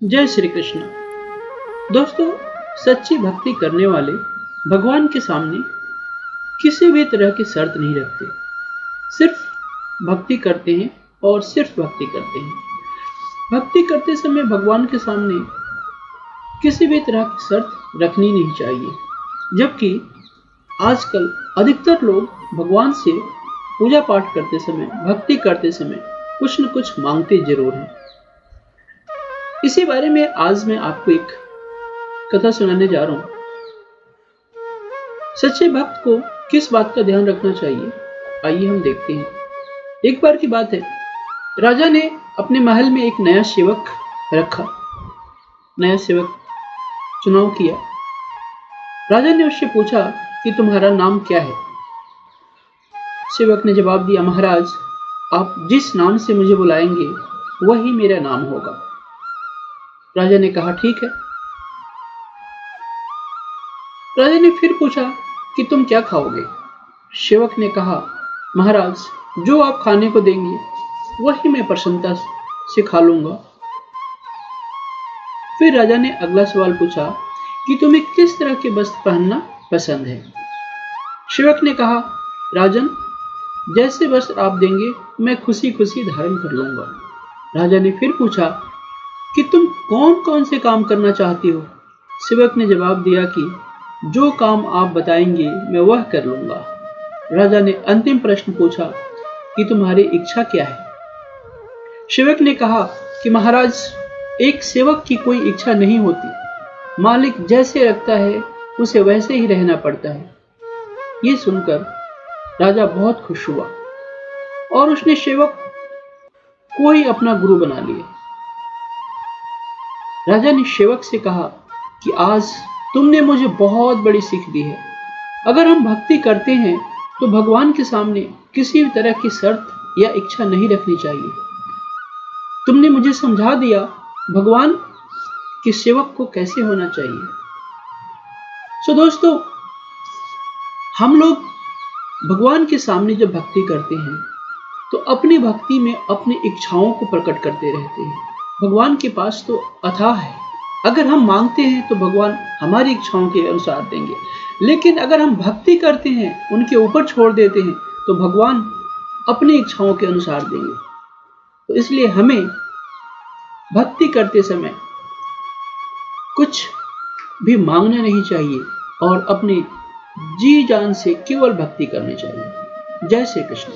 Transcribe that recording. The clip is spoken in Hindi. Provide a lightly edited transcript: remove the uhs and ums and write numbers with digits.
जय श्री कृष्ण। दोस्तों, सच्ची भक्ति करने वाले भगवान के सामने किसी भी तरह की शर्त नहीं रखते। सिर्फ भक्ति करते हैं और सिर्फ भक्ति करते हैं। भक्ति करते समय भगवान के सामने किसी भी तरह की शर्त रखनी नहीं चाहिए। जबकि आजकल अधिकतर लोग भगवान से पूजा पाठ करते समय, भक्ति करते समय कुछ न कुछ मांगते जरूर हैं। इसी बारे में आज मैं आपको एक कथा सुनाने जा रहा हूं। सच्चे भक्त को किस बात का ध्यान रखना चाहिए, आइए हम देखते हैं। एक बार की बात है, राजा ने अपने महल में एक नया सेवक रखा। नया सेवक चुनाव किया। राजा ने उससे पूछा कि तुम्हारा नाम क्या है। सेवक ने जवाब दिया, महाराज, आप जिस नाम से मुझे बुलाएंगे वही मेरा नाम होगा। राजा ने कहा, ठीक है। राजा ने फिर पूछा कि तुम क्या खाओगे। सेवक ने कहा, महाराज, जो आप खाने को देंगे वही मैं प्रसन्नता से खा लूंगा। फिर राजा ने अगला सवाल पूछा कि तुम्हें किस तरह के वस्त्र पहनना पसंद है। सेवक ने कहा, राजन, जैसे वस्त्र आप देंगे मैं खुशी खुशी धारण कर लूंगा। राजा ने फिर पूछा कि तुम कौन कौन से काम करना चाहती हो। सेवक ने जवाब दिया कि जो काम आप बताएंगे मैं वह कर लूंगा। राजा ने अंतिम प्रश्न पूछा कि तुम्हारी इच्छा क्या है। सेवक ने कहा कि महाराज, एक सेवक की कोई इच्छा नहीं होती। मालिक जैसे रखता है उसे वैसे ही रहना पड़ता है। ये सुनकर राजा बहुत खुश हुआ और उसने सेवक को ही अपना गुरु बना लिया। राजा ने सेवक से कहा कि आज तुमने मुझे बहुत बड़ी सीख दी है। अगर हम भक्ति करते हैं तो भगवान के सामने किसी भी तरह की शर्त या इच्छा नहीं रखनी चाहिए। तुमने मुझे समझा दिया भगवान के सेवक को कैसे होना चाहिए। दोस्तों, हम लोग भगवान के सामने जब भक्ति करते हैं तो अपनी भक्ति में अपनी इच्छाओं को प्रकट करते रहते हैं। भगवान के पास तो अथाह है। अगर हम मांगते हैं तो भगवान हमारी इच्छाओं के अनुसार देंगे, लेकिन अगर हम भक्ति करते हैं, उनके ऊपर छोड़ देते हैं, तो भगवान अपनी इच्छाओं के अनुसार देंगे। तो इसलिए हमें भक्ति करते समय कुछ भी मांगना नहीं चाहिए और अपनी जी जान से केवल भक्ति करनी चाहिए। जय श्री कृष्ण।